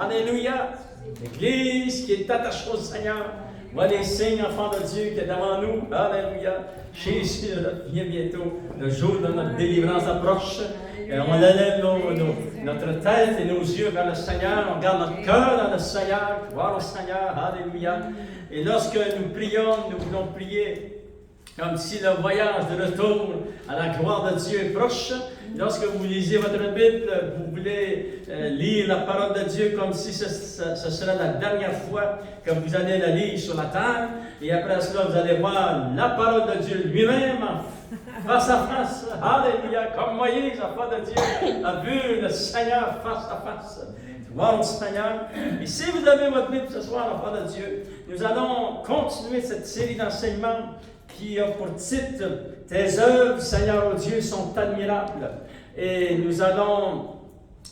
Alléluia! L'Église qui est attachée au Seigneur voit les signes, enfants de Dieu, qui est devant nous. Alléluia! Jésus vient bientôt. Le jour de notre délivrance approche. Et on élève notre tête et nos yeux vers le Seigneur. On garde notre cœur dans le Seigneur. Gloire au Seigneur. Alléluia! Et lorsque nous prions, nous voulons prier comme si le voyage de retour à la gloire de Dieu est proche. Lorsque vous lisez votre Bible, vous voulez lire la parole de Dieu comme si ce serait la dernière fois que vous allez la lire sur la terre. Et après cela, vous allez voir la parole de Dieu lui-même face à face. Alléluia! Comme Moïse, enfant de Dieu, a vu le Seigneur face à face. Gloire au Seigneur. Et si vous avez votre Bible ce soir, enfant de Dieu, nous allons continuer cette série d'enseignements qui a pour titre « Tes œuvres, Seigneur, oh Dieu, sont admirables ». Et nous avons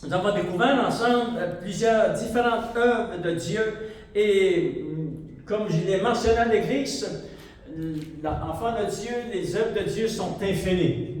découvert ensemble plusieurs différentes œuvres de Dieu. Et comme je l'ai mentionné à l'Église, l'enfant de Dieu, les œuvres de Dieu sont infinies.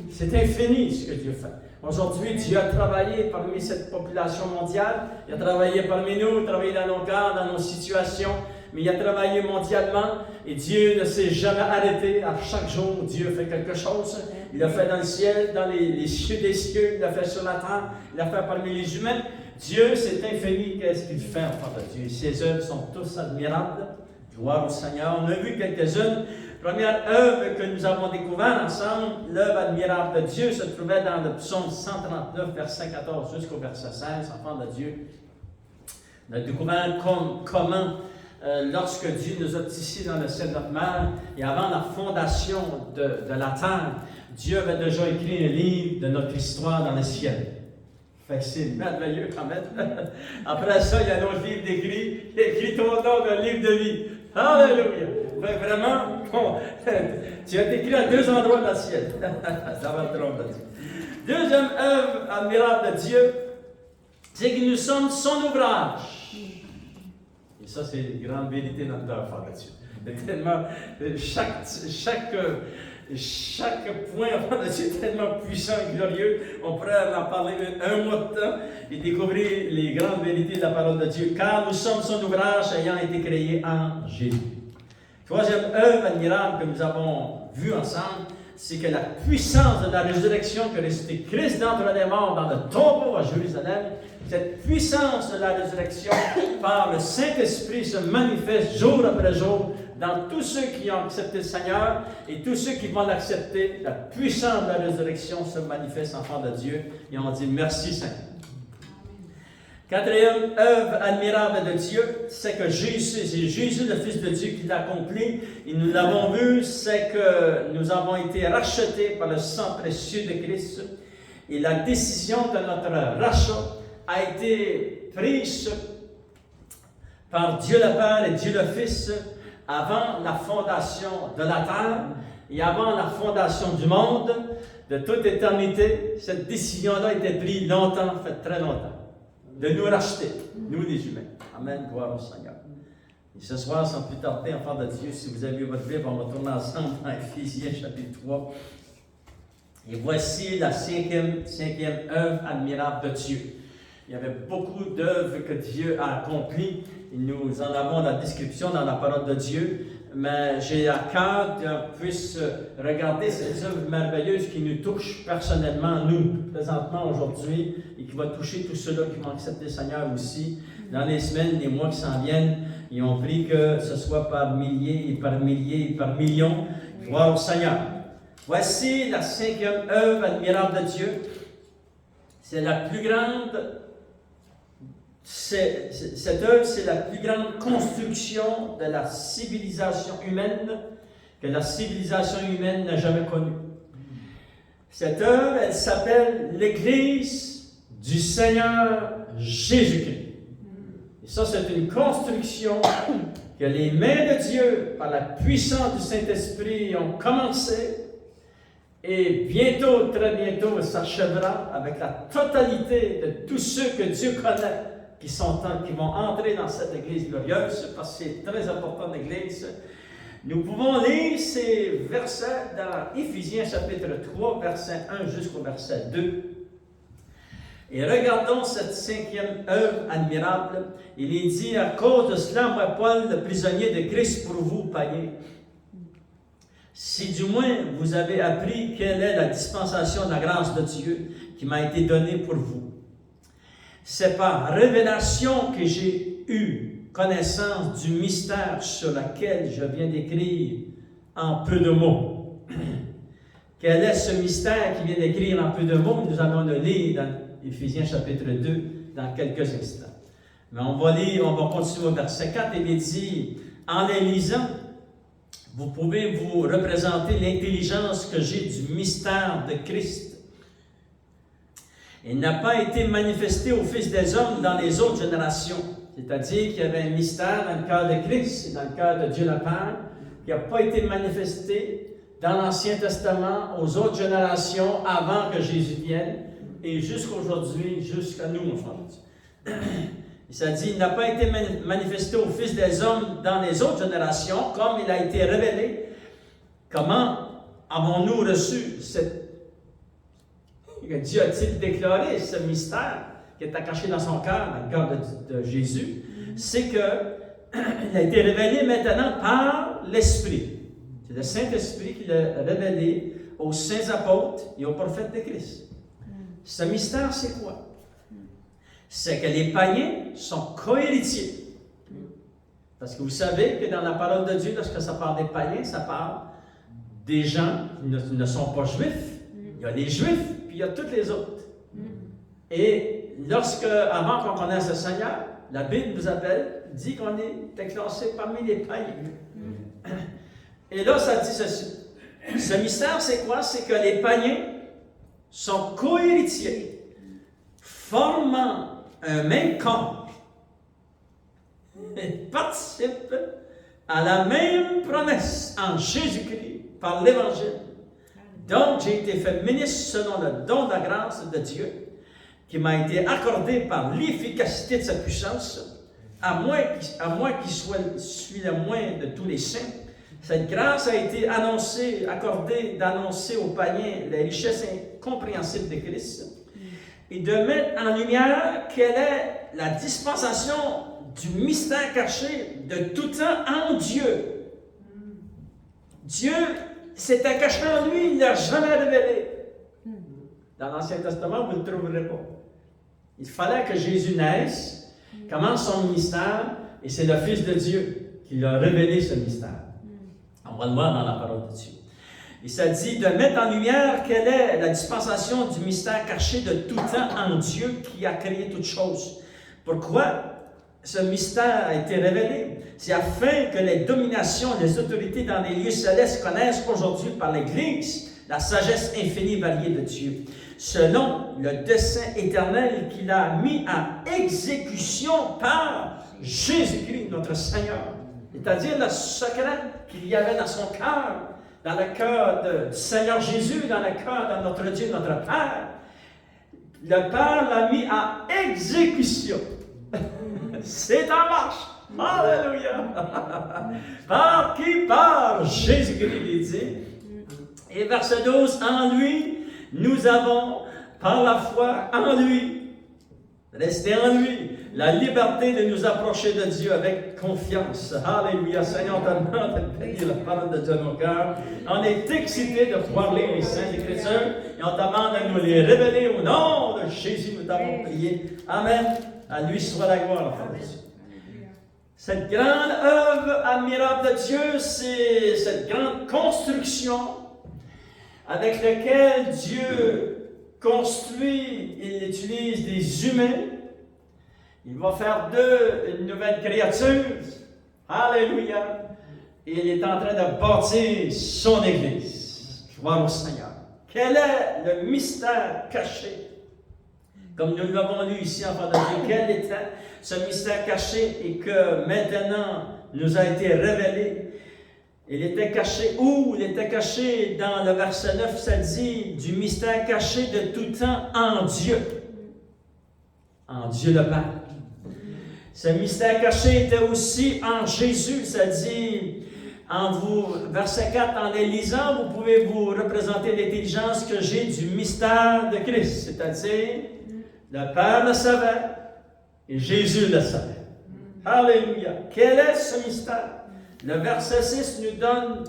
C'est infini ce que Dieu fait. Aujourd'hui, Dieu a travaillé parmi cette population mondiale. Il a travaillé parmi nous, il a travaillé dans nos cas, dans nos situations. Mais il a travaillé mondialement et Dieu ne s'est jamais arrêté. À chaque jour, Dieu fait quelque chose. Il l'a fait dans le ciel, dans les cieux des cieux, il l'a fait sur la terre, il l'a fait parmi les humains. Dieu, c'est infini. Qu'est-ce qu'il fait, enfant de Dieu? Ses œuvres sont tous admirables. Gloire au Seigneur. On a vu quelques-unes. Première œuvre que nous avons découvert ensemble, l'œuvre admirable de Dieu, se trouvait dans le psaume 139, verset 14 jusqu'au verset 16, enfant de Dieu. On a découvert comment lorsque Dieu nous a tissés dans le sein de notre mère, et avant la fondation de la terre, Dieu avait déjà écrit un livre de notre histoire dans le ciel. Fait que c'est merveilleux quand même. Après ça, il y a un autre livre d'écrit, écrit ton nom dans le livre de vie. Alléluia! Fait que vraiment, tu as écrit à deux endroits dans le ciel. Ça va le trompe de Dieu. Deuxième œuvre admirable de Dieu, c'est que nous sommes son ouvrage. Et ça, c'est une grande vérité dans notre enfant de Dieu. Tellement, chaque point enfant de Dieu est tellement puissant et glorieux. On pourrait en parler un mois de temps et découvrir les grandes vérités de la parole de Dieu. Car nous sommes son ouvrage ayant été créé en Jésus. Troisième œuvre admirable que nous avons vue ensemble, c'est que la puissance de la résurrection que ressuscité Christ d'entre les morts dans le tombeau à Jérusalem, cette puissance de la résurrection par le Saint-Esprit se manifeste jour après jour dans tous ceux qui ont accepté le Seigneur et tous ceux qui vont l'accepter. La puissance de la résurrection se manifeste, enfant de Dieu, et on dit merci Seigneur. Quatrième œuvre admirable de Dieu, c'est que Jésus, le Fils de Dieu, qui l'a accompli. Et nous l'avons vu, c'est que nous avons été rachetés par le sang précieux de Christ. Et la décision de notre rachat a été prise par Dieu le Père et Dieu le Fils avant la fondation de la terre et avant la fondation du monde, de toute éternité. Cette décision-là a été prise longtemps, fait très longtemps, de nous racheter, nous les humains. Amen, gloire au Seigneur. Et ce soir, sans plus tarder, enfants de Dieu, si vous avez votre Bible, on va tourner ensemble dans Éphésiens chapitre 3. Et voici la cinquième œuvre admirable de Dieu. Il y avait beaucoup d'œuvres que Dieu a accomplies. Et nous en avons la description dans la parole de Dieu. Mais j'ai à cœur qu'on puisse regarder ces œuvres merveilleuses qui nous touchent personnellement, nous, présentement, aujourd'hui, et qui vont toucher tous ceux-là qui vont accepter le Seigneur aussi. Dans les semaines, les mois qui s'en viennent, et on prie que ce soit par milliers et par milliers et par millions. Gloire au Seigneur. Voici la cinquième œuvre admirable de Dieu. C'est la plus grande. Cette œuvre, c'est la plus grande construction de la civilisation humaine que la civilisation humaine n'a jamais connue. Cette œuvre, elle s'appelle l'Église du Seigneur Jésus-Christ. Et ça, c'est une construction que les mains de Dieu, par la puissance du Saint-Esprit, ont commencé. Et bientôt, très bientôt, s'achèvera avec la totalité de tous ceux que Dieu connaît, qui vont entrer dans cette Église glorieuse, parce que c'est très important l'Église. Nous pouvons lire ces versets dans Éphésiens chapitre 3, verset 1 jusqu'au verset 2. Et regardons cette cinquième œuvre admirable. Il est dit, à cause de cela, moi, Paul, le prisonnier de Christ pour vous, païens, si du moins vous avez appris quelle est la dispensation de la grâce de Dieu qui m'a été donnée pour vous. C'est par révélation que j'ai eu connaissance du mystère sur lequel je viens d'écrire en peu de mots. Quel est ce mystère qui vient d'écrire en peu de mots? Nous allons le lire dans Éphésiens chapitre 2 dans quelques instants. Mais on va continuer au verset 4. Il est dit, en les lisant, vous pouvez vous représenter l'intelligence que j'ai du mystère de Christ. Il n'a pas été manifesté aux fils des hommes dans les autres générations. C'est-à-dire qu'il y avait un mystère dans le cœur de Christ et dans le cœur de Dieu le Père qui n'a pas été manifesté dans l'Ancien Testament aux autres générations avant que Jésus vienne et jusqu'aujourd'hui, jusqu'à nous, mon frère. Ça dit, il n'a pas été manifesté aux fils des hommes dans les autres générations comme il a été révélé. Comment avons-nous reçu cette... Dieu a-t-il déclaré ce mystère qui est caché dans son cœur, dans le cœur de Jésus? C'est qu'il a été révélé maintenant par l'Esprit. C'est le Saint-Esprit qui l'a révélé aux saints apôtres et aux prophètes de Christ. Ce mystère, c'est quoi? C'est que les païens sont co-héritiers. Parce que vous savez que dans la parole de Dieu, lorsque ça parle des païens, ça parle des gens qui ne sont pas juifs. Il y a les juifs, puis il y a toutes les autres. Et avant qu'on connaisse le Seigneur, la Bible nous dit qu'on est classé parmi les païens. Et là, ça dit ceci. Ce mystère, c'est quoi? C'est que les païens sont co-héritiers, formant un même corps, et participent à la même promesse en Jésus-Christ par l'Évangile. Donc, j'ai été fait ministre selon le don de la grâce de Dieu qui m'a été accordé par l'efficacité de sa puissance, à moi qui suis le moins de tous les saints. Cette grâce a été accordée d'annoncer aux païens les richesses incompréhensibles de Christ et de mettre en lumière quelle est la dispensation du mystère caché de tout temps en Dieu. Dieu s'était caché en lui, il ne l'a jamais révélé. Dans l'Ancien Testament, vous ne le trouverez pas. Il fallait que Jésus naisse, commence son ministère, et c'est le Fils de Dieu qui lui a révélé ce mystère. On va le voir dans la parole de Dieu. Et ça dit de mettre en lumière quelle est la dispensation du mystère caché de tout temps en Dieu qui a créé toutes choses. Pourquoi ce mystère a été révélé? C'est afin que les dominations, les autorités dans les lieux célestes connaissent aujourd'hui par l'Église la sagesse infinie et variée de Dieu, selon le dessein éternel qu'il a mis à exécution par Jésus-Christ, notre Seigneur. C'est-à-dire le secret qu'il y avait dans son cœur, dans le cœur du Seigneur Jésus, dans le cœur de notre Dieu, notre Père. Le Père l'a mis à exécution. C'est en marche. Alléluia. Par qui? Par Jésus-Christ, il dit. Et verset 12, en lui, nous avons, par la foi en lui, restez en lui, la liberté de nous approcher de Dieu avec confiance. Alléluia. Seigneur, on te demande de bénir la parole de Dieu dans nos cœurs. On est excités de pouvoir lire les Saintes Écritures et on demande de nous les révéler au nom de Jésus. Nous t'avons prié. Amen. À lui soit la gloire. Cette grande œuvre admirable de Dieu, c'est cette grande construction avec laquelle Dieu construit, il utilise des humains. Il va faire d'eux une nouvelle créature. Alléluia. Et il est en train de bâtir son Église. Gloire au Seigneur. Quel est le mystère caché? Comme nous l'avons lu ici en de Dieu, quel était ce mystère caché et que maintenant nous a été révélé? Il était caché où? Il était caché dans le verset 9, ça dit du mystère caché de tout temps en Dieu. En Dieu le Père. Ce mystère caché était aussi en Jésus, ça dit, verset 4, en les lisant, vous pouvez vous représenter l'intelligence que j'ai du mystère de Christ, c'est-à-dire Le Père le savait et Jésus le savait. Alléluia. Quel est ce mystère? Le verset 6 nous donne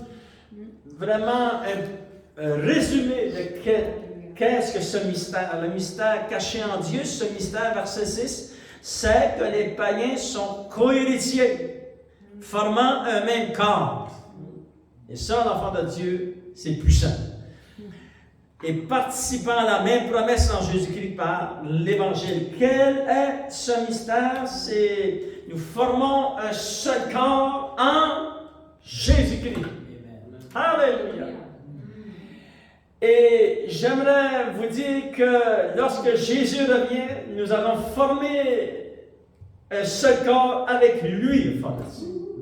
vraiment un résumé de qu'est-ce que ce mystère. Le mystère caché en Dieu, ce mystère, verset 6, c'est que les païens sont co-héritiers, formant un même corps. Et ça, l'enfant de Dieu, c'est puissant. Et participant à la même promesse en Jésus-Christ par l'Évangile. Quel est ce mystère? C'est nous formons un seul corps en Jésus-Christ. Alléluia. Et j'aimerais vous dire que lorsque Jésus revient, nous allons former un seul corps avec lui.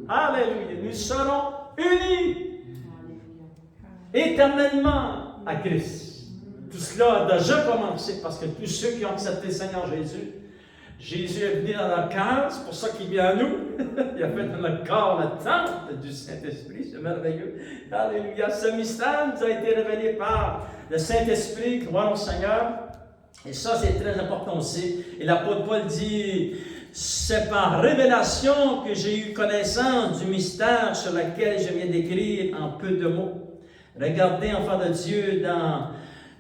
Alléluia. Nous serons unis éternellement à Christ. Tout cela a déjà commencé parce que tous ceux qui ont accepté le Seigneur Jésus, Jésus est venu dans leur cœur, c'est pour ça qu'il vient à nous. Il a fait dans notre corps la tente du Saint-Esprit, c'est merveilleux. Alléluia. Ce mystère nous a été révélé par le Saint-Esprit, gloire au Seigneur. Et ça, c'est très important aussi. Et l'apôtre Paul dit, c'est par révélation que j'ai eu connaissance du mystère sur lequel je viens d'écrire en peu de mots. Regardez, enfants de Dieu, dans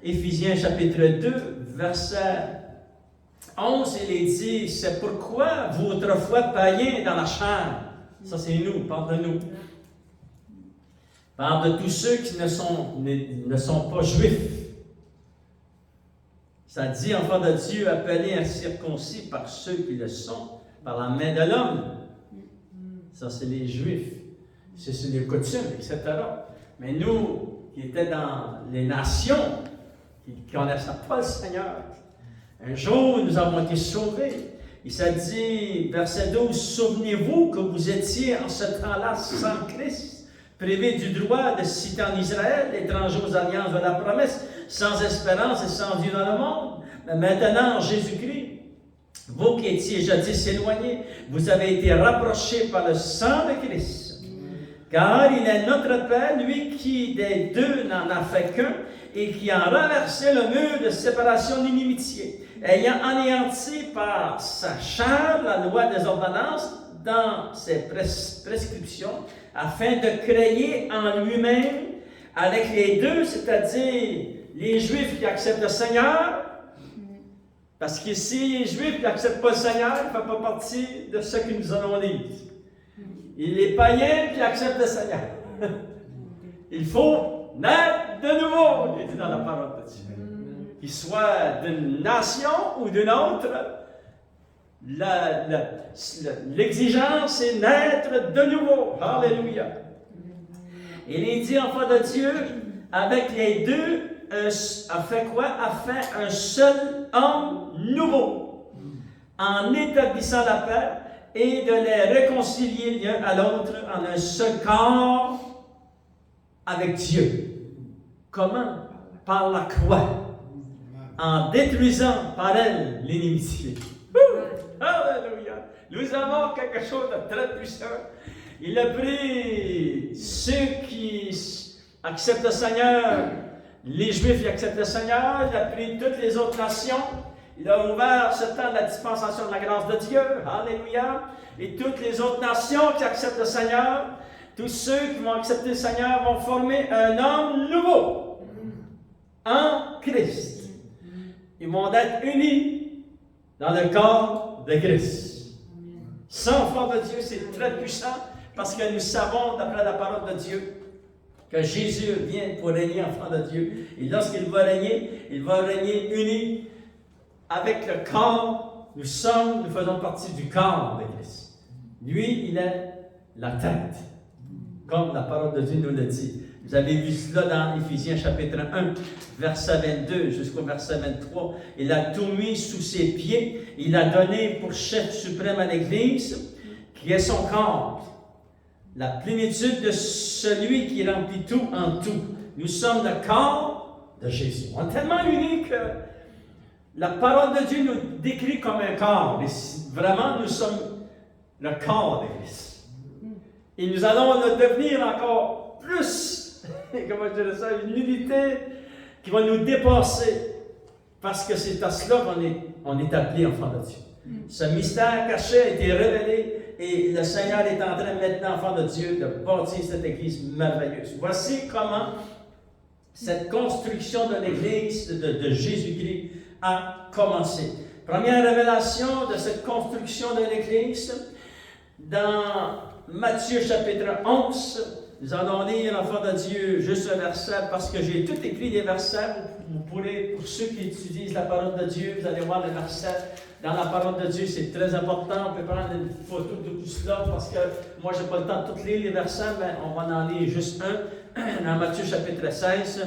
Éphésiens chapitre 2, verset 11, il est dit, c'est pourquoi vous autrefois païens dans la chair. Ça, c'est nous, parle de nous. Parle de tous ceux qui ne sont pas juifs. Ça dit, enfants de Dieu, appelés incirconcis par ceux qui le sont, par la main de l'homme. Ça, c'est les juifs. C'est les coutumes, etc. Mais nous, qui étaient dans les nations, qui ne connaissaient pas le Seigneur, un jour, nous avons été sauvés. Il s'est dit, verset 12, souvenez-vous que vous étiez en ce temps-là sans Christ, privés du droit de citer en Israël, étrangers aux alliances de la promesse, sans espérance et sans Dieu dans le monde. Mais maintenant, en Jésus-Christ, vous qui étiez jadis éloignés, vous avez été rapprochés par le sang de Christ. Car il est notre paix, lui qui des deux n'en a fait qu'un, et qui a renversé le mur de séparation d'inimitié, ayant anéanti par sa chair la loi des ordonnances dans ses prescriptions, afin de créer en lui-même, avec les deux, c'est-à-dire les Juifs qui acceptent le Seigneur, parce qu'ici, les Juifs qui n'acceptent pas le Seigneur ne font pas partie de ceux que nous allons lire. Et les païens qui acceptent le Seigneur. Il faut naître de nouveau, il est dit dans la parole de Dieu. Qu'il soit d'une nation ou d'une autre, l'exigence est naître de nouveau. Alléluia. Il est dit, enfant de Dieu, avec les deux, a fait quoi? A fait un seul homme nouveau, en établissant la paix et de les réconcilier l'un à l'autre en un seul corps avec Dieu. Comment? Par la croix. En détruisant par elle l'inimitié. Alléluia! Nous avons quelque chose de très puissant. Il a pris ceux qui acceptent le Seigneur, les Juifs qui acceptent le Seigneur, il a pris toutes les autres nations, il a ouvert ce temps de la dispensation de la grâce de Dieu. Alléluia! Et toutes les autres nations qui acceptent le Seigneur, tous ceux qui vont accepter le Seigneur vont former un homme nouveau en Christ. Ils vont être unis dans le corps de Christ. Ça, enfant de Dieu, c'est très puissant parce que nous savons, d'après la parole de Dieu, que Jésus vient pour régner, enfant de Dieu. Et lorsqu'il va régner uni avec le corps. Nous faisons partie du corps de Christ. Lui, il est la tête, comme la parole de Dieu nous le dit. Vous avez vu cela dans Éphésiens chapitre 1, verset 22 jusqu'au verset 23. Il a tout mis sous ses pieds. Il a donné pour chef suprême à l'Église, qui est son corps. La plénitude de celui qui remplit tout en tout. Nous sommes le corps de Jésus. On est tellement unis que la parole de Dieu nous décrit comme un corps. Et vraiment, nous sommes le corps de Christ. Et nous allons le devenir encore plus. Comment je dirais ça, une unité qui va nous dépasser, parce que c'est à cela on est appelé enfant de Dieu. Ce mystère caché a été révélé et le Seigneur est en train maintenant, enfant de Dieu, de bâtir cette Église merveilleuse. Voici comment cette construction de l'Église de Jésus-Christ a commencé. Première révélation de cette construction de l'Église, dans Matthieu chapitre 11, nous allons lire, enfant de Dieu, juste un verset, parce que j'ai tout écrit les versets. Vous pourrez, pour ceux qui étudient la parole de Dieu, vous allez voir les versets dans la parole de Dieu, c'est très important. On peut prendre une photo de tout cela, parce que moi, je n'ai pas le temps de tout lire les versets, mais on va en lire juste un, dans Matthieu chapitre 16.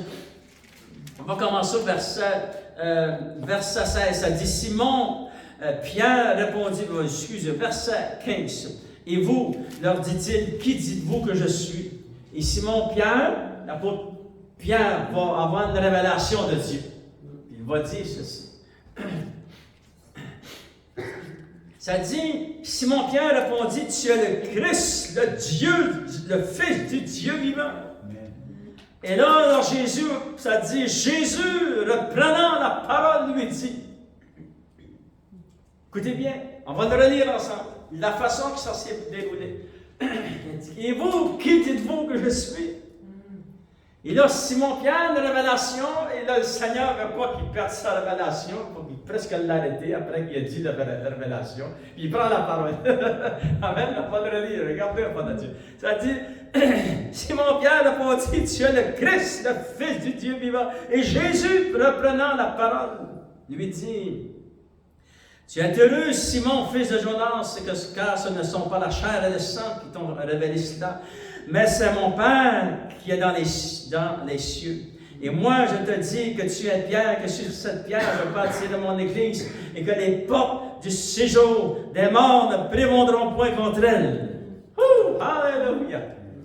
On va commencer au verset 16. Ça dit, Simon, Pierre répondit, verset 15. Et vous, leur dit-il, qui dites-vous que je suis? Et Simon Pierre, l'apôtre Pierre, va avoir une révélation de Dieu. Il va dire ceci. Ça dit, Simon Pierre répondit, tu es le Christ, le Dieu, le Fils du Dieu vivant. Et là, alors Jésus, ça dit, Jésus, reprenant la parole, lui dit, écoutez bien, on va le relire ensemble, la façon que ça s'est déroulé. Et vous, qui dites-vous que je suis? Et là, Simon-Pierre, une révélation, et là, le Seigneur ne veut pas qu'il perde sa révélation, il faut qu'il presque l'arrêter après qu'il a dit la révélation, puis il prend la parole. Amen, on va le relire, regardez, on va Dieu. Ça dit, Simon-Pierre répondit, tu es le Christ, le Fils du Dieu vivant. Et Jésus, reprenant la parole, lui dit, tu es heureux, Simon, fils de Jonas, car ce ne sont pas la chair et le sang qui t'ont révélé cela, mais c'est mon Père qui est dans les cieux. Et moi, je te dis que tu es Pierre, que sur cette pierre, je bâtirai mon Église, et que les portes du séjour des morts ne prévaudront point contre elle. Alléluia!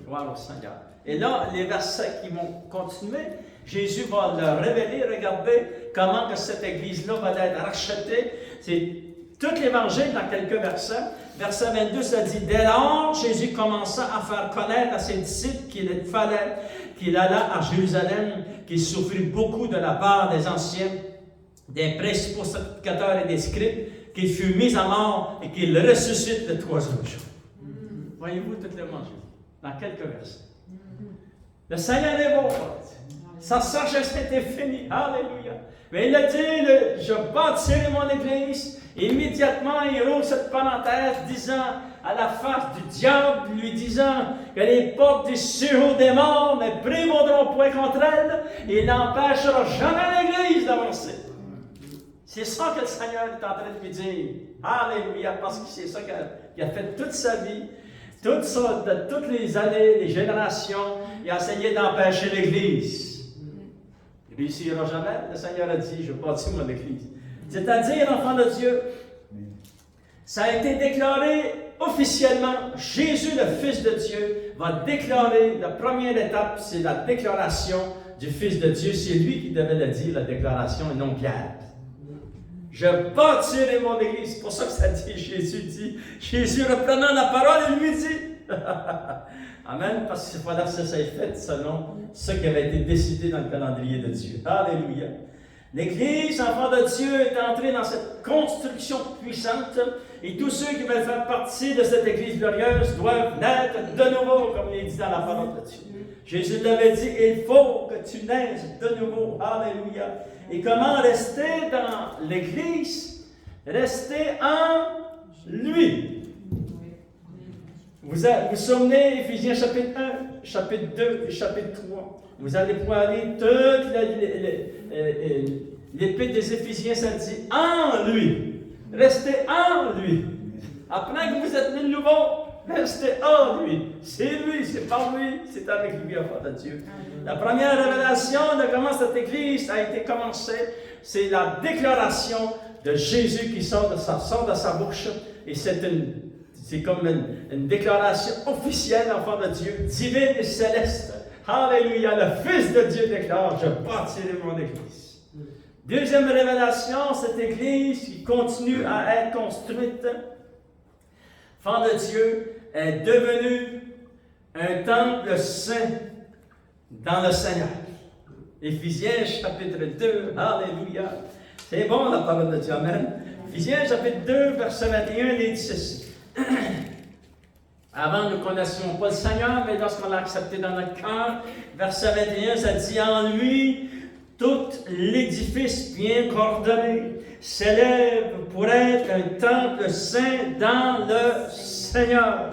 Gloire au Seigneur. Et là, les versets qui vont continuer, Jésus va leur révéler, regardez comment que cette Église-là va être rachetée. C'est tout l'Évangile dans quelques versets. Verset 22, ça dit, dès lors, Jésus commença à faire connaître à ses disciples qu'il fallait qu'il allât à Jérusalem, qu'il souffrit beaucoup de la part des anciens, des principaux sacrificateurs et des scribes, qu'il fut mis à mort et qu'il ressuscite le troisième jour. Voyez-vous tout l'Évangile dans quelques versets. Le Seigneur est bon. Sa sagesse était finie. Alléluia. Mais il a dit, je bâtirai mon Église. Et immédiatement, il roule cette parenthèse, disant à la face du diable, lui disant que les portes du séjour des morts ne prévaudront point contre elle, et il n'empêchera jamais l'Église d'avancer. C'est ça que le Seigneur est en train de lui dire. Alléluia, parce que c'est ça qu'il a fait toute sa vie, toutes les années, les générations, il a essayé d'empêcher l'Église. Il ne réussira jamais. Le Seigneur a dit, je bâtis mon Église. C'est-à-dire, enfant de Dieu, ça a été déclaré officiellement, Jésus, le Fils de Dieu, va déclarer, la première étape, c'est la déclaration du Fils de Dieu. C'est lui qui devait le dire, la déclaration, et non Pierre. Je bâtirai mon Église. C'est pour ça que ça dit, Jésus reprenant la parole, il lui dit. Amen, parce que voilà, ça s'est fait selon ce qui avait été décidé dans le calendrier de Dieu. Alléluia. L'Église, enfant de Dieu, est entrée dans cette construction puissante et tous ceux qui veulent faire partie de cette Église glorieuse doivent naître de nouveau, comme il est dit dans la parole de Dieu. Jésus l'avait dit, il faut que tu naisses de nouveau. Alléluia. Et comment rester dans l'Église? Rester en lui. Vous vous souvenez, Éphésiens chapitre 1, chapitre 2 et chapitre 3. Vous allez pouvoir lire toute l'épître des Éphésiens, ça dit en lui. Restez en lui. Après que vous êtes né de nouveau, restez en lui. C'est lui, c'est par lui, c'est avec lui, enfant de Dieu. La première révélation de comment cette Église a été commencée, c'est la déclaration de Jésus qui sort de sa bouche. Et c'est comme une déclaration officielle, enfant de Dieu, divine et céleste. Alléluia, le Fils de Dieu déclare, je bâtirai mon Église. Deuxième révélation, cette Église qui continue à être construite, enfant de Dieu, est devenue un temple saint dans le Seigneur. Éphésiens chapitre 2, alléluia. C'est bon la parole de Dieu, amen. Éphésiens chapitre 2, verset 21, il dit ceci. Avant, nous ne connaissions pas le Seigneur, mais lorsqu'on l'a accepté dans notre cœur, verset 21, ça dit en lui, tout l'édifice bien coordonné s'élève pour être un temple saint dans le Seigneur.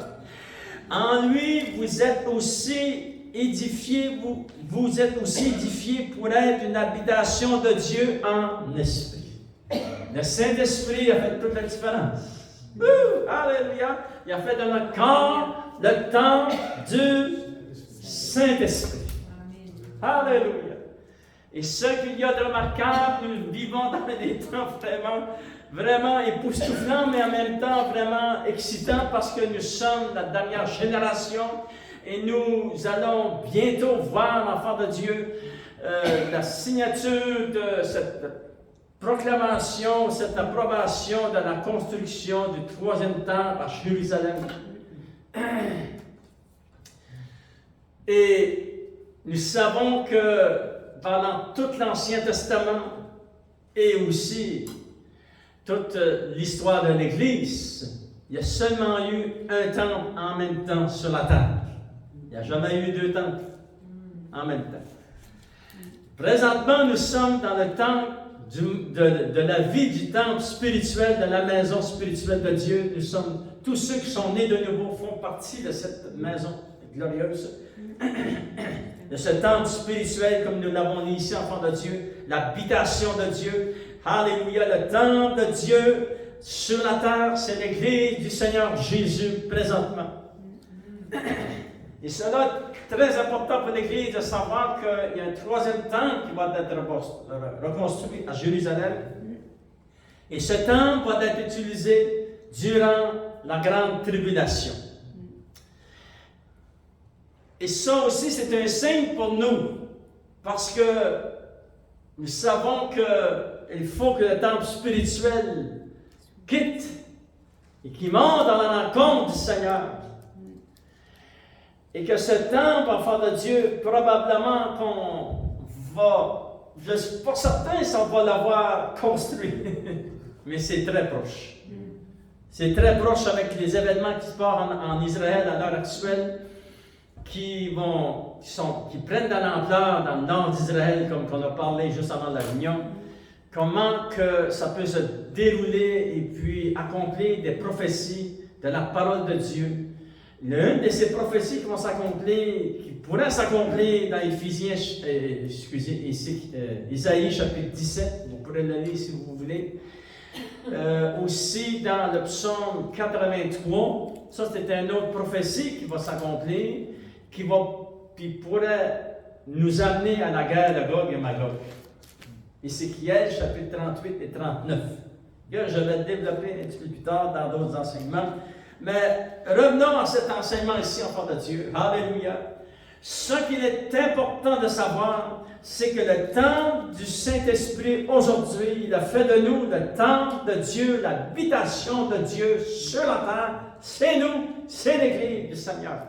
En lui, vous êtes aussi édifiés, vous êtes aussi édifiés pour être une habitation de Dieu en esprit. Le Saint-Esprit a fait toute la différence. Alléluia! Il a fait de notre corps le temple du Saint-Esprit. Alléluia! Et ce qu'il y a de remarquable, nous vivons dans des temps vraiment époustouflants, mais en même temps vraiment excitants parce que nous sommes la dernière génération et nous allons bientôt voir, l'enfant de Dieu, la signature de cette proclamation, cette approbation de la construction du troisième temple à Jérusalem. Et nous savons que pendant tout l'Ancien Testament et aussi toute l'histoire de l'Église, il y a seulement eu un temple en même temps sur la terre. Il n'y a jamais eu deux temples en même temps. Présentement, nous sommes dans le temple de la vie du temple spirituel, de la maison spirituelle de Dieu. Nous sommes, tous ceux qui sont nés de nouveau font partie de cette maison glorieuse, de ce temple spirituel, comme nous l'avons dit ici, enfant de Dieu, l'habitation de Dieu. Alléluia, le temple de Dieu sur la terre, c'est l'Église du Seigneur Jésus présentement. Et cela est très important pour l'Église de savoir qu'il y a un troisième temple qui va être reconstruit à Jérusalem. Et ce temple va être utilisé durant la grande tribulation. Et ça aussi, c'est un signe pour nous, parce que nous savons qu'il faut que le temple spirituel quitte et qu'il monte dans la rencontre du Seigneur. Et que ce temple, enfant de Dieu, probablement qu'on va, je ne suis pas certain si on va l'avoir construit, mais c'est très proche. C'est très proche avec les événements qui se passent en Israël à l'heure actuelle, qui prennent de l'ampleur dans le nord d'Israël, comme on a parlé juste avant la réunion. Comment que ça peut se dérouler et puis accomplir des prophéties de la parole de Dieu. L'une de ces prophéties qui vont s'accomplir, qui pourrait s'accomplir dans Isaïe chapitre 17, vous pourrez le lire si vous voulez. Aussi dans le psaume 83, ça c'était une autre prophétie qui va s'accomplir, qui pourrait nous amener à la guerre de Gog et Magog. Ézéchiel chapitre 38 et 39. Je vais le développer un petit peu plus tard dans d'autres enseignements. Mais revenons à cet enseignement ici, enfant de Dieu. Alléluia. Ce qu'il est important de savoir, c'est que le temple du Saint-Esprit aujourd'hui, il a fait de nous le temple de Dieu, l'habitation de Dieu sur la terre. C'est nous, c'est l'Église du Seigneur.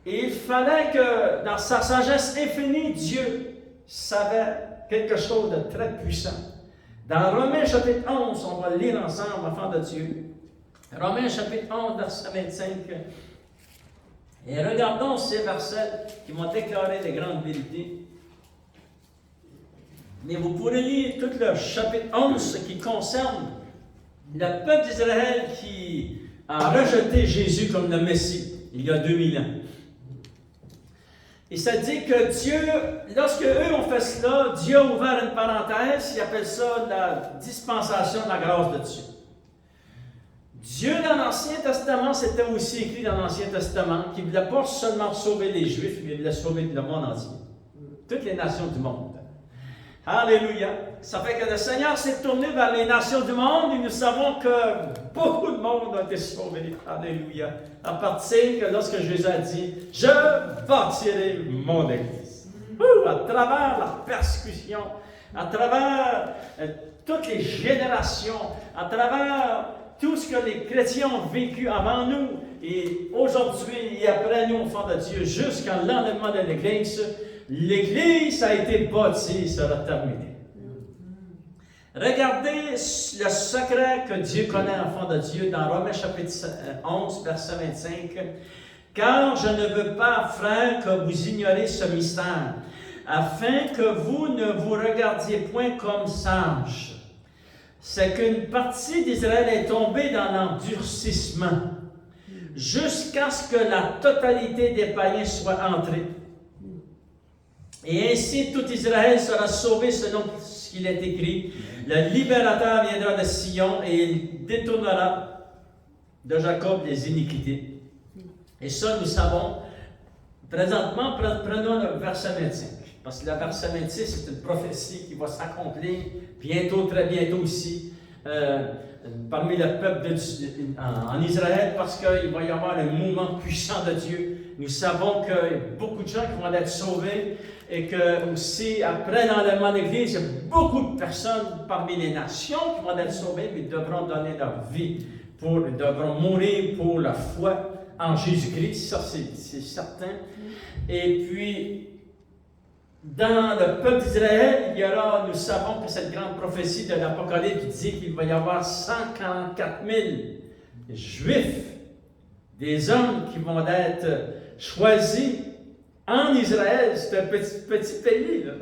Et il fallait que, dans sa sagesse infinie, Dieu savait quelque chose de très puissant. Dans Romains chapitre 11, on va le lire ensemble, enfant de Dieu. Romains chapitre 11, verset 25. Et regardons ces versets qui vont déclarer les grandes vérités. Mais vous pourrez lire tout le chapitre 11 qui concerne le peuple d'Israël qui a rejeté Jésus comme le Messie il y a 2000 ans. Et ça dit que Dieu, lorsque eux ont fait cela, Dieu a ouvert une parenthèse, il appelle ça la dispensation de la grâce de Dieu. Dieu, dans l'Ancien Testament, c'était aussi écrit dans l'Ancien Testament, qu'il ne voulait pas seulement sauver les Juifs, mais il voulait sauver le monde entier. Toutes les nations du monde. Alléluia! Ça fait que le Seigneur s'est tourné vers les nations du monde et nous savons que beaucoup de monde a été sauvé. Alléluia! À partir que lorsque Jésus a dit « Je bâtirai mon Église ». À travers la persécution, à travers toutes les générations, à travers tout ce que les chrétiens ont vécu avant nous, et aujourd'hui et après nous, enfants de Dieu, jusqu'à l'enlèvement de l'Église, l'Église a été bâtie, sera terminée. Regardez le secret que Dieu connaît, enfant de Dieu, dans Romains chapitre 11, verset 25. Car je ne veux pas, frères, que vous ignoriez ce mystère, afin que vous ne vous regardiez point comme sages. C'est qu'une partie d'Israël est tombée dans l'endurcissement, jusqu'à ce que la totalité des païens soit entrée. Et ainsi tout Israël sera sauvé selon ce qu'il est écrit. Le libérateur viendra de Sion et il détournera de Jacob les iniquités. Et ça, nous savons, présentement, prenons le verset 25. Parce que le verset 26, c'est une prophétie qui va s'accomplir bientôt, très bientôt ici, parmi le peuple en Israël, parce qu'il va y avoir un mouvement puissant de Dieu. Nous savons qu'il y a beaucoup de gens qui vont être sauvés et que aussi, après l'enlèvement de l'Église, il y a beaucoup de personnes parmi les nations qui vont être sauvées, mais devront donner leur vie, devront mourir pour la foi en Jésus-Christ, ça c'est certain. Et puis, dans le peuple d'Israël, il y aura, nous savons que cette grande prophétie de l'Apocalypse dit qu'il va y avoir 144 000 Juifs, des hommes qui vont être choisis en Israël. C'est un petit pays, là.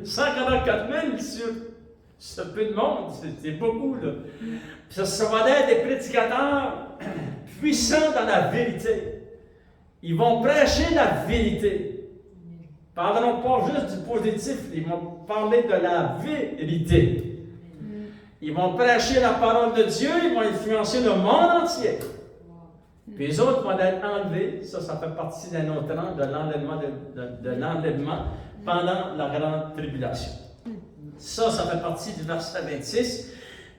144 000 sur ce peu de monde, c'est beaucoup, là. Ça va être des prédicateurs puissants dans la vérité. Ils vont prêcher la vérité. Ils ne parleront pas juste du positif, ils vont parler de la vérité. Ils vont prêcher la parole de Dieu, ils vont influencer le monde entier. Puis les autres vont être enlevés, ça fait partie d'un autre rang de l'enlèvement pendant la grande tribulation. Ça fait partie du verset 26.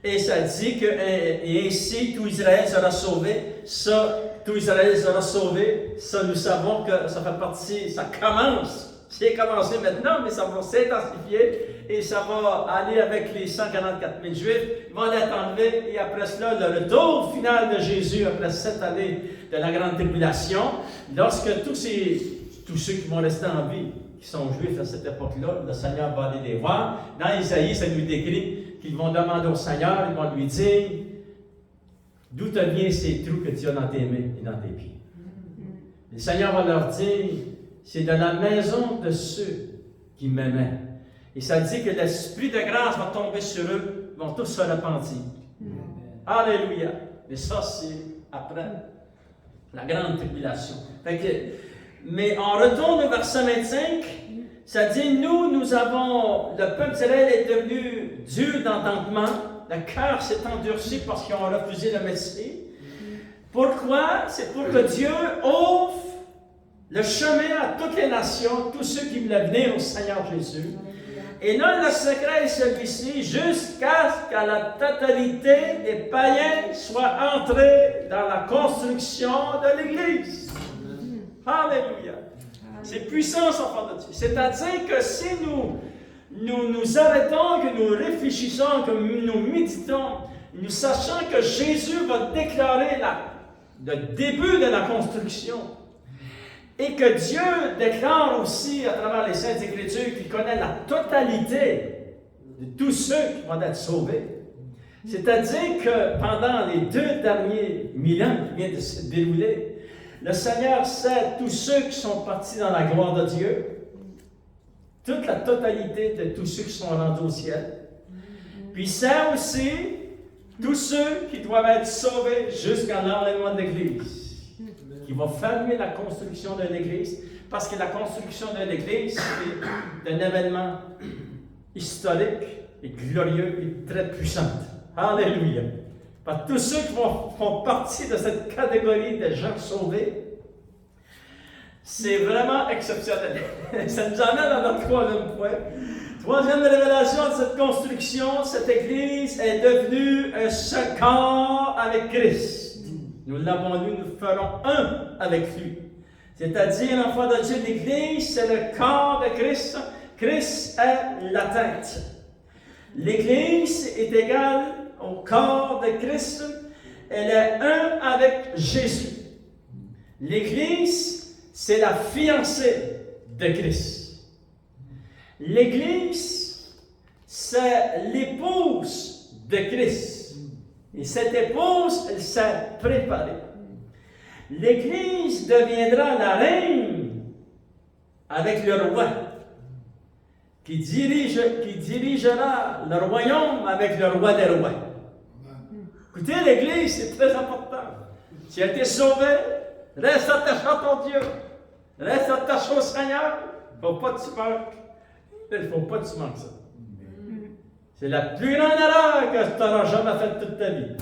Et ça dit que, et ainsi, tout Israël sera sauvé. Ça, tout Israël sera sauvé. Ça, nous savons que ça fait partie, ça commence. C'est commencé maintenant, mais ça va s'intensifier et ça va aller avec les 144 000 Juifs. Ils vont être enlevés et après cela, le retour final de Jésus, après 7 années de la grande tribulation, lorsque tous ceux qui vont rester en vie, qui sont Juifs à cette époque-là, le Seigneur va aller les voir. Dans Isaïe, ça nous décrit qu'ils vont demander au Seigneur, ils vont lui dire d'où te viennent ces trous que tu as dans tes mains et dans tes pieds. Le Seigneur va leur dire, c'est de la maison de ceux qui m'aimaient. Et ça dit que l'Esprit de grâce va tomber sur eux, ils vont tous se repentir. Alléluia! Mais ça, c'est après la grande tribulation. Mais on retourne au verset 25, ça dit, nous avons, le peuple d'Israël est devenu dur d'entendement, le cœur s'est endurci parce qu'ils ont refusé le Messie. Pourquoi? C'est pour que Dieu ouvre le chemin à toutes les nations, tous ceux qui veulent venir au Seigneur Jésus. Et là, le secret est celui-ci, jusqu'à ce qu'à la totalité des païens soient entrés dans la construction de l'Église. Alléluia. C'est puissant, enfant de Dieu. C'est-à-dire que si nous arrêtons, que nous réfléchissons, que nous méditons, nous sachons que Jésus va déclarer le début de la construction, et que Dieu déclare aussi à travers les Saintes Écritures qu'il connaît la totalité de tous ceux qui vont être sauvés. C'est-à-dire que pendant les 2 derniers millénaires qui viennent de se dérouler, le Seigneur sait tous ceux qui sont partis dans la gloire de Dieu, toute la totalité de tous ceux qui sont rendus au ciel. Puis il sait aussi tous ceux qui doivent être sauvés jusqu'à l'enlèvement de l'Église, qui va fermer la construction de l'Église, parce que la construction de l'Église, c'est un événement historique et glorieux et très puissant. Alléluia! Par tous ceux qui font partie de cette catégorie de gens sauvés, c'est vraiment exceptionnel. Ça nous amène à notre 3e point. 3e révélation de cette construction, cette Église est devenue un seul corps avec Christ. Nous l'avons lu, nous ferons un avec lui. C'est-à-dire, l'enfant de Dieu, l'Église, c'est le corps de Christ. Christ est la tête. L'Église est égale au corps de Christ. Elle est un avec Jésus. L'Église, c'est la fiancée de Christ. L'Église, c'est l'épouse de Christ. Et cette épouse, elle s'est préparée. L'Église deviendra la reine avec le roi, qui dirigera le royaume avec le roi des rois. Écoutez, l'Église, c'est très important. Tu as été sauvé, reste attaché à ton Dieu, reste attaché au Seigneur. Il ne faut pas que tu manques. Il ne faut pas que tu manques ça. C'est la plus grande erreur que tu n'auras jamais faite toute ta vie.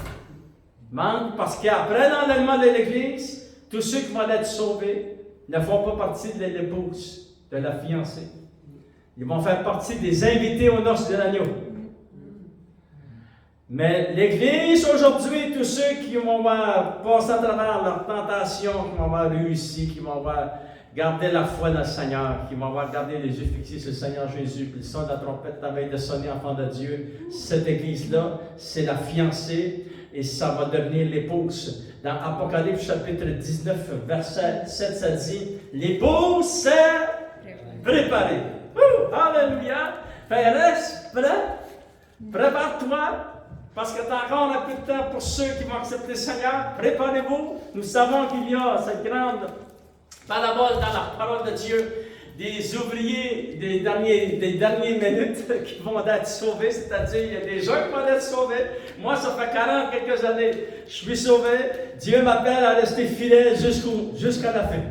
Manque parce qu'après l'enlèvement de l'Église, tous ceux qui vont être sauvés ne font pas partie de l'épouse, de la fiancée. Ils vont faire partie des invités aux noces de l'agneau. Mais l'Église aujourd'hui, tous ceux qui vont passer à travers leurs tentations, qui vont avoir réussi, qui vont avoir gardé la foi dans le Seigneur, qui vont avoir gardé les yeux fixés sur le Seigneur Jésus, puis le son de la trompette la veille de sonner, enfant de Dieu, cette Église-là, c'est la fiancée et ça va devenir l'épouse. Dans Apocalypse chapitre 19, verset 7, ça dit « L'épouse s'est préparée. » Alléluia! Fait reste prêt, prépare-toi. Parce que tu as encore un peu de temps pour ceux qui vont accepter le Seigneur. Préparez-vous. Nous savons qu'il y a cette grande parabole dans la parole de Dieu des ouvriers des dernières minutes qui vont être sauvés. C'est-à-dire, il y a des gens qui vont être sauvés. Moi, ça fait 40 quelques années. Je suis sauvé. Dieu m'appelle à rester fidèle jusqu'à la fin.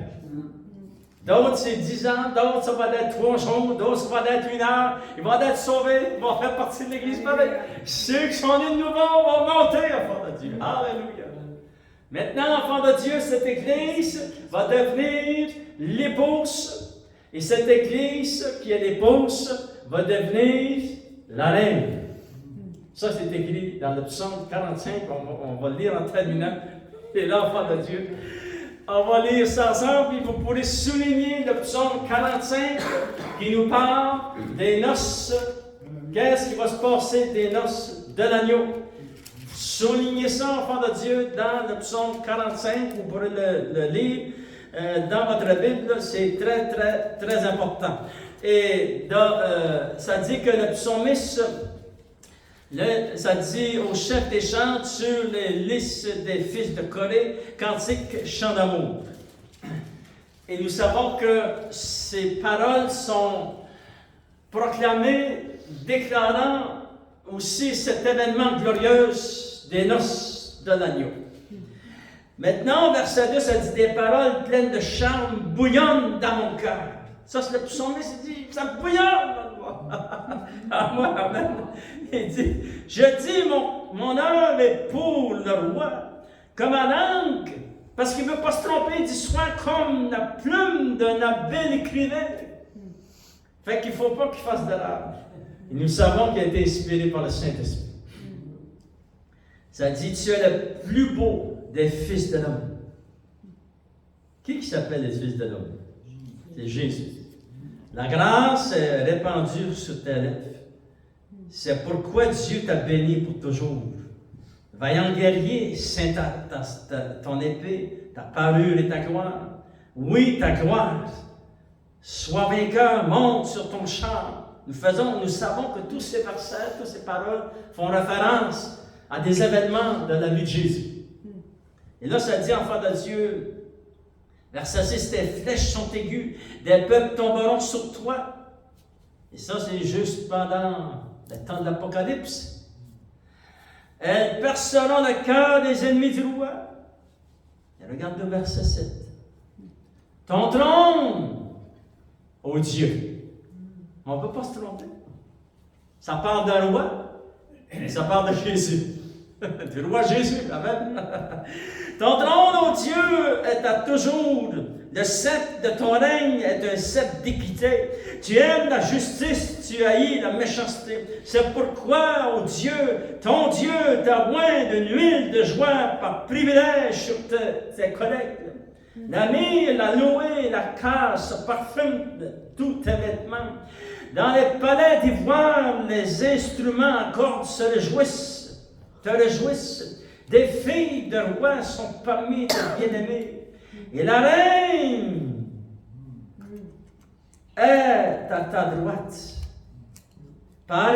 D'autres, c'est 10 ans, d'autres, ça va être 3 jours, d'autres, ça va être 1 heure. Ils vont être sauvés, ils vont faire partie de l'Église pareil. Ceux qui sont nés de nouveau vont monter, enfants de Dieu. Alléluia. Maintenant, enfants de Dieu, cette Église va devenir l'épouse. Et cette Église, qui est l'épouse, va devenir la reine. Ça, c'est écrit dans le psaume 45, on va le lire en terminant. Et l'enfant de Dieu. On va lire ça ensemble, et vous pourrez souligner le psaume 45 qui nous parle des noces. Qu'est-ce qui va se passer des noces de l'agneau? Soulignez ça, enfants de Dieu, dans le psaume 45. Vous pourrez le lire dans votre Bible. C'est très, très, très important. Et ça dit que le psalmiste, ça dit au chef des chants sur les listes des fils de Corée, cantique chant d'amour. Et nous savons que ces paroles sont proclamées, déclarant aussi cet événement glorieux des noces de l'agneau. Maintenant, verset 2, ça dit des paroles pleines de charme bouillonnent dans mon cœur. Ça, c'est le psalmiste, il dit, ça bouillonne dans moi. À moi, amen. Il dit, je dis, mon âme est pour le roi, comme un langue, parce qu'il ne veut pas se tromper, il dit, soit comme la plume d'un habile écrivain. Fait qu'il ne faut pas qu'il fasse d'erreur. Et nous savons qu'il a été inspiré par le Saint-Esprit. Ça dit, tu es le plus beau des fils de l'homme. Qui s'appelle les fils de l'homme? C'est Jésus. La grâce est répandue sur tes lèvres. C'est pourquoi Dieu t'a béni pour toujours. Vaillant guerrier, saint ton épée, ta parure et ta gloire. Oui, ta gloire. Sois vainqueur, monte sur ton char. Nous savons que tous ces versets, toutes ces paroles font référence à des événements de la vie de Jésus. Et là, ça dit, enfant de Dieu, verset 6, tes flèches sont aiguës, des peuples tomberont sur toi. Et ça, c'est juste pendant le temps de l'Apocalypse. Elles perceront le cœur des ennemis du roi. Et regarde le verset 7. Ton trône, ô Dieu. On ne peut pas se tromper. Ça parle d'un roi, et ça parle de Jésus. Du roi Jésus, amen. Ton trône, ô Dieu, est à toujours. Le sceptre de ton règne est un sceptre d'équité. Tu aimes la justice, tu haïs la méchanceté. C'est pourquoi, ô Dieu, ton Dieu t'a oint d'une huile de joie par privilège sur tes collègues. La myrrhe, la louée, la casse parfument de tous tes vêtements. Dans les palais d'ivoire, les instruments à cordes se réjouissent. Te réjouissent. Des filles de rois sont parmi tes bien-aimés. Et la reine est à ta droite. Par